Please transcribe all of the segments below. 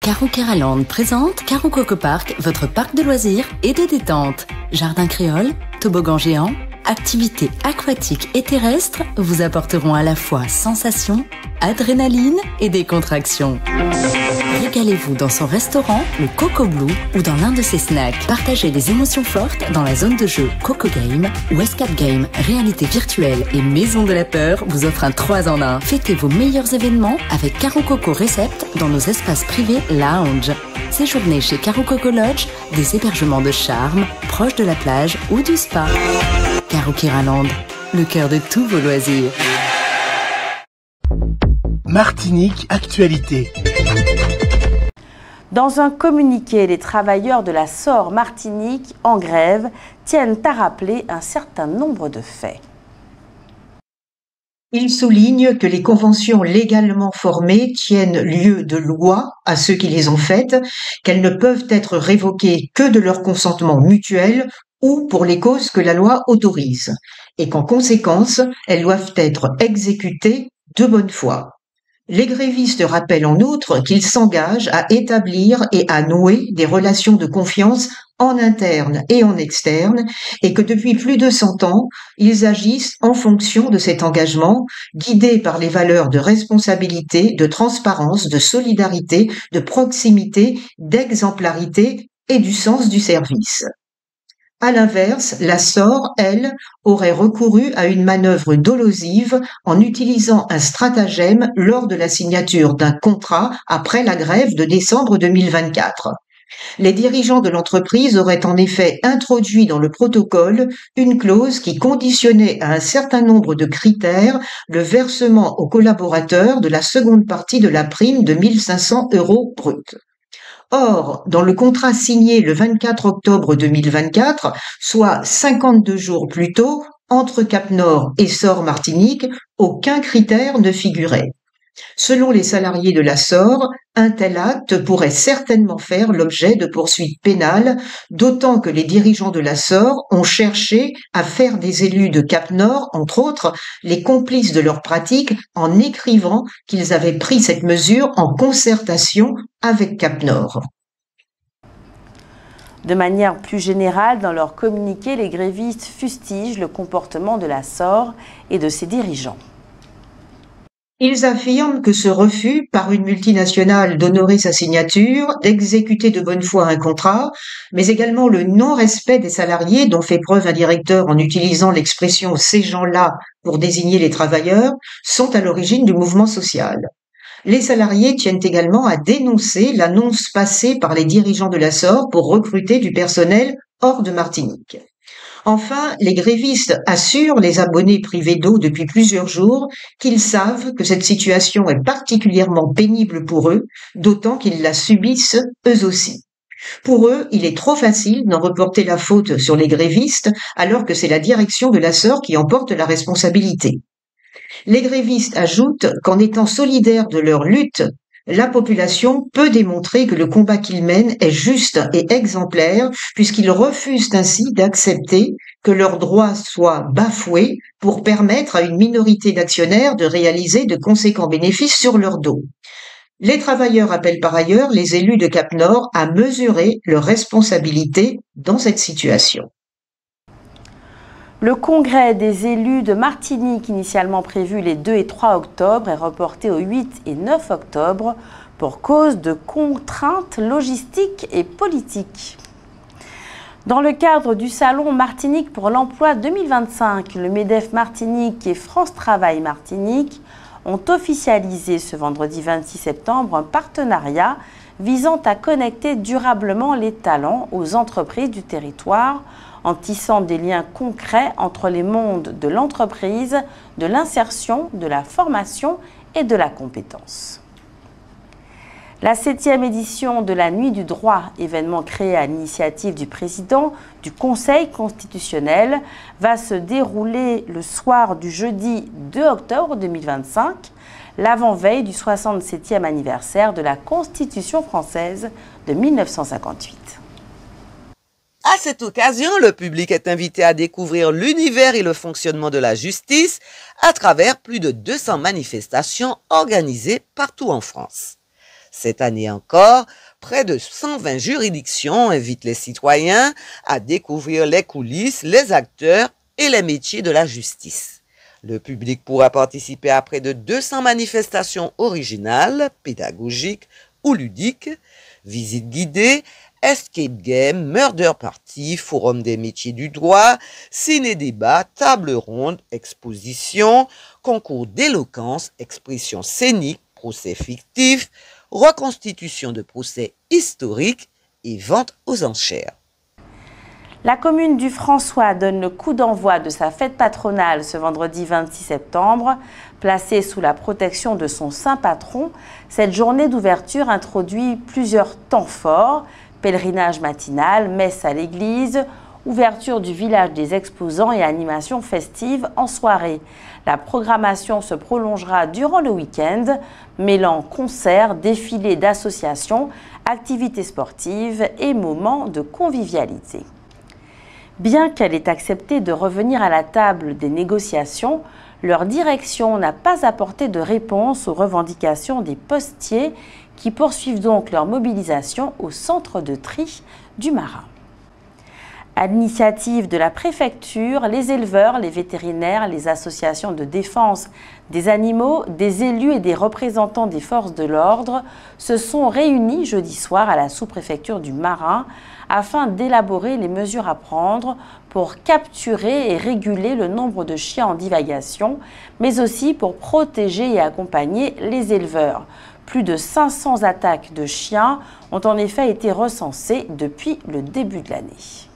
Caro Keraland présente Caro Coco Park, votre parc de loisirs et de détente. Jardin créole, toboggan géant, activités aquatiques et terrestres vous apporteront à la fois sensations, adrénaline et décontraction. Régalez-vous dans son restaurant, le Coco Blue, ou dans l'un de ses snacks. Partagez les émotions fortes dans la zone de jeu Coco Game, où Escape Game, réalité virtuelle et maison de la peur vous offre un 3 en 1. Fêtez vos meilleurs événements avec Caro Coco Recept dans nos espaces privés lounge. Séjournez chez Caro Coco Lodge, des hébergements de charme, proches de la plage ou du spa. Caro Keraland, le cœur de tous vos loisirs. Martinique Actualité. Dans un communiqué, les travailleurs de la SOR Martinique en grève tiennent à rappeler un certain nombre de faits. Ils soulignent que les conventions légalement formées tiennent lieu de loi à ceux qui les ont faites, qu'elles ne peuvent être révoquées que de leur consentement mutuel ou pour les causes que la loi autorise, et qu'en conséquence, elles doivent être exécutées de bonne foi. Les grévistes rappellent en outre qu'ils s'engagent à établir et à nouer des relations de confiance en interne et en externe, et que depuis plus de 100 ans, ils agissent en fonction de cet engagement, guidés par les valeurs de responsabilité, de transparence, de solidarité, de proximité, d'exemplarité et du sens du service. À l'inverse, la SOR, elle, aurait recouru à une manœuvre dolosive en utilisant un stratagème lors de la signature d'un contrat après la grève de décembre 2024. Les dirigeants de l'entreprise auraient en effet introduit dans le protocole une clause qui conditionnait à un certain nombre de critères le versement aux collaborateurs de la seconde partie de la prime de 1 500 € brut. Or, dans le contrat signé le 24 octobre 2024, soit 52 jours plus tôt, entre Cap-Nord et SOR Martinique, aucun critère ne figurait. Selon les salariés de la SOR, un tel acte pourrait certainement faire l'objet de poursuites pénales, d'autant que les dirigeants de la SOR ont cherché à faire des élus de Cap-Nord, entre autres, les complices de leurs pratiques en écrivant qu'ils avaient pris cette mesure en concertation avec Cap-Nord. De manière plus générale, dans leur communiqué, les grévistes fustigent le comportement de la SOR et de ses dirigeants. Ils affirment que ce refus par une multinationale d'honorer sa signature, d'exécuter de bonne foi un contrat, mais également le non-respect des salariés dont fait preuve un directeur en utilisant l'expression « ces gens-là » pour désigner les travailleurs, sont à l'origine du mouvement social. Les salariés tiennent également à dénoncer l'annonce passée par les dirigeants de la SOR pour recruter du personnel hors de Martinique. Enfin, les grévistes assurent les abonnés privés d'eau depuis plusieurs jours qu'ils savent que cette situation est particulièrement pénible pour eux, d'autant qu'ils la subissent eux aussi. Pour eux, il est trop facile d'en reporter la faute sur les grévistes alors que c'est la direction de la SOR qui en porte la responsabilité. Les grévistes ajoutent qu'en étant solidaires de leur lutte, la population peut démontrer que le combat qu'ils mènent est juste et exemplaire puisqu'ils refusent ainsi d'accepter que leurs droits soient bafoués pour permettre à une minorité d'actionnaires de réaliser de conséquents bénéfices sur leur dos. Les travailleurs appellent par ailleurs les élus de Cap-Nord à mesurer leurs responsabilités dans cette situation. Le congrès des élus de Martinique, initialement prévu les 2 et 3 octobre, est reporté au 8 et 9 octobre pour cause de contraintes logistiques et politiques. Dans le cadre du Salon Martinique pour l'emploi 2025, le MEDEF Martinique et France Travail Martinique ont officialisé ce vendredi 26 septembre un partenariat visant à connecter durablement les talents aux entreprises du territoire en tissant des liens concrets entre les mondes de l'entreprise, de l'insertion, de la formation et de la compétence. La 7e édition de la Nuit du droit, événement créé à l'initiative du président du Conseil constitutionnel, va se dérouler le soir du jeudi 2 octobre 2025, l'avant-veille du 67e anniversaire de la Constitution française de 1958. À cette occasion, le public est invité à découvrir l'univers et le fonctionnement de la justice à travers plus de 200 manifestations organisées partout en France. Cette année encore, près de 120 juridictions invitent les citoyens à découvrir les coulisses, les acteurs et les métiers de la justice. Le public pourra participer à près de 200 manifestations originales, pédagogiques ou ludiques, visites guidées, escape game, murder party, forum des métiers du droit, ciné-débat, table ronde, exposition, concours d'éloquence, expression scénique, procès fictif, reconstitution de procès historiques et vente aux enchères. La commune du François donne le coup d'envoi de sa fête patronale ce vendredi 26 septembre. Placée sous la protection de son saint patron, cette journée d'ouverture introduit plusieurs temps forts. Pèlerinage matinal, messe à l'église, ouverture du village des exposants et animation festive en soirée. La programmation se prolongera durant le week-end, mêlant concerts, défilés d'associations, activités sportives et moments de convivialité. Bien qu'elle ait accepté de revenir à la table des négociations, leur direction n'a pas apporté de réponse aux revendications des postiers qui poursuivent donc leur mobilisation au centre de tri du Marin. À l'initiative de la préfecture, les éleveurs, les vétérinaires, les associations de défense des animaux, des élus et des représentants des forces de l'ordre se sont réunis jeudi soir à la sous-préfecture du Marin afin d'élaborer les mesures à prendre pour capturer et réguler le nombre de chiens en divagation, mais aussi pour protéger et accompagner les éleveurs. Plus de 500 attaques de chiens ont en effet été recensées depuis le début de l'année.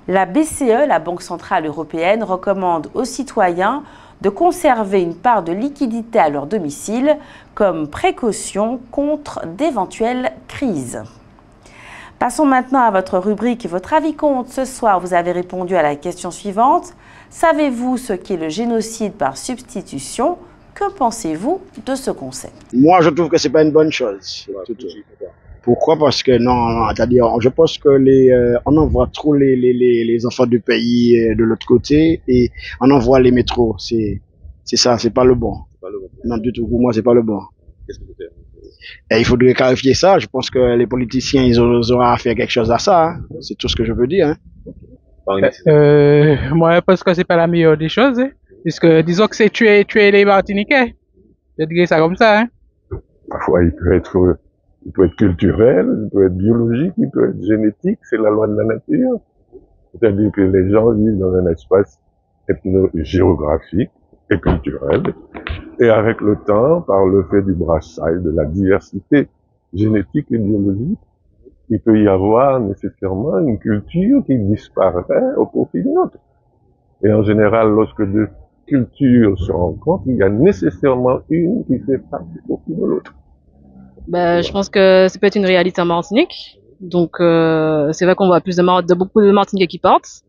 La BCE, la Banque centrale européenne, recommande aux citoyens de conserver une part de liquidité à leur domicile comme précaution contre d'éventuelles crises. Passons maintenant à votre rubrique « Votre avis compte ». Ce soir, vous avez répondu à la question suivante. Savez-vous ce qu'est le génocide par substitution ? Que pensez-vous de ce concept? Moi, je trouve que c'est pas une bonne chose. Pourquoi? Parce que non, c'est-à-dire, je pense que on envoie trop les enfants du pays de l'autre côté et on envoie les métros. C'est ça, c'est pas le bon. Non, du tout. Pour moi, c'est pas le bon. Qu'est-ce que vous faites? Et il faudrait clarifier ça. Je pense que les politiciens, ils auront à faire quelque chose à ça. Hein. C'est tout ce que je veux dire. Hein. Moi, je pense que c'est pas la meilleure des choses. Hein. Puisque, disons que c'est tuer les Martiniquais. Je dirais ça comme ça. Hein. Parfois, il peut être culturel, il peut être biologique, il peut être génétique, c'est la loi de la nature. C'est-à-dire que les gens vivent dans un espace ethno-géographique et culturel. Et avec le temps, par le fait du brassage, de la diversité génétique et biologique, il peut y avoir nécessairement une culture qui disparaît au profit d'une autre. Et en général, lorsque deux cultures se rencontrent, il y a nécessairement une qui fait partie au profit de l'autre. Ben, je pense que ça peut être une réalité en Martinique. Donc, c'est vrai qu'on voit beaucoup de Martiniquais qui partent,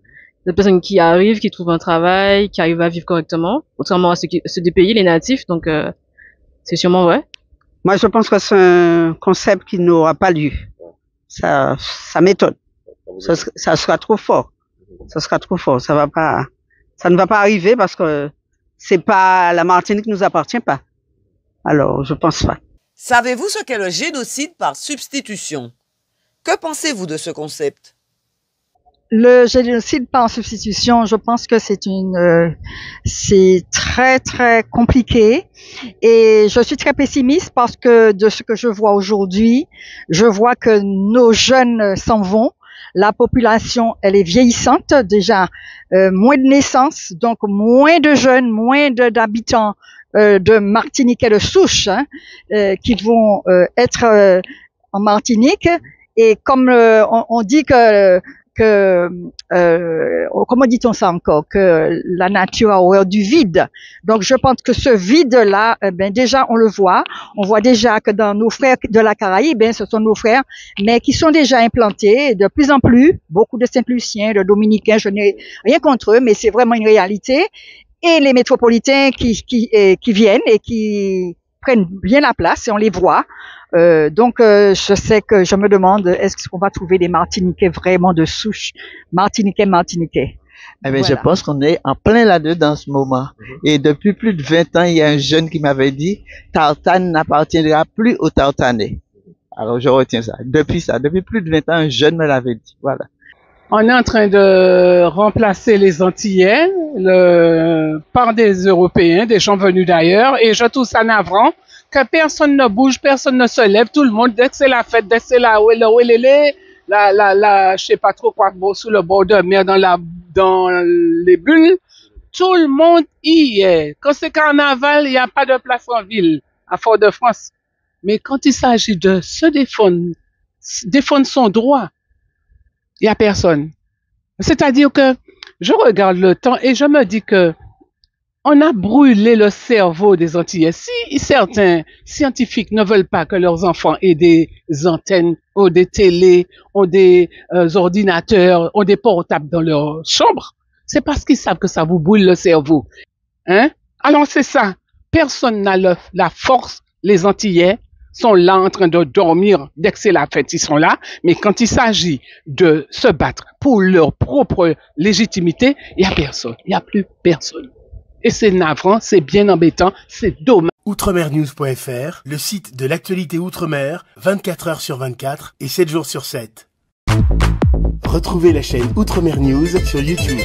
de personnes qui arrivent, qui trouvent un travail, qui arrivent à vivre correctement, contrairement à ceux des pays, les natifs. Donc, c'est sûrement vrai. Moi, je pense que c'est un concept qui n'aura pas lieu. Ça m'étonne. Ça sera trop fort. Ça sera trop fort. Ça ne va pas arriver parce que c'est pas, la Martinique nous appartient pas. Alors, je pense pas. Savez-vous ce qu'est le génocide par substitution? Que pensez-vous de ce concept? Le génocide par substitution, je pense que c'est très très compliqué et je suis très pessimiste parce que de ce que je vois aujourd'hui, je vois que nos jeunes s'en vont. La population, elle est vieillissante déjà, moins de naissances, donc moins de jeunes, moins d'habitants de Martiniquais de souche qui vont être en Martinique. Et comme on dit comment dit-on ça encore, que la nature a horreur du vide. Donc je pense que ce vide-là, déjà on le voit. On voit déjà que dans nos frères de la Caraïbe, ce sont nos frères, mais qui sont déjà implantés de plus en plus. Beaucoup de Saint-Luciens, de Dominicains, je n'ai rien contre eux, mais c'est vraiment une réalité. Et les métropolitains qui viennent et qui prennent bien la place et on les voit. Donc, je sais que je me demande, est-ce qu'on va trouver des Martiniquais vraiment de souche, Martiniquais. Eh bien, Voilà. je pense qu'on est en plein là-dedans en ce moment. Et depuis plus de 20 ans, il y a un jeune qui m'avait dit, Tartane n'appartiendra plus aux Tartanais. Alors, je retiens ça. Depuis plus de 20 ans, un jeune me l'avait dit. Voilà. On est en train de remplacer les Antillais par des Européens, des gens venus d'ailleurs, et je trouve ça navrant que personne ne bouge, personne ne se lève, tout le monde, dès que c'est la fête, dès que c'est je sais pas trop quoi, sous le bord de mer, dans les bulles, tout le monde y est. Quand c'est carnaval, il n'y a pas de place en ville, à Fort-de-France. Mais quand il s'agit de se défendre son droit, il n'y a personne. C'est-à-dire que je regarde le temps et je me dis que on a brûlé le cerveau des Antillais. Si certains scientifiques ne veulent pas que leurs enfants aient des antennes, ou des télés, ou des ordinateurs, ou des portables dans leur chambre, c'est parce qu'ils savent que ça vous brûle le cerveau. Hein? Alors c'est ça. Personne n'a la force. Les Antillais sont là en train de dormir dès que c'est la fête, ils sont là. Mais quand il s'agit de se battre pour leur propre légitimité, il n'y a personne. Il n'y a plus personne. Et c'est navrant, c'est bien embêtant, c'est dommage. Outremernews.fr, le site de l'actualité Outre-mer, 24 heures sur 24 et 7 jours sur 7. Retrouvez la chaîne Outremer News sur YouTube.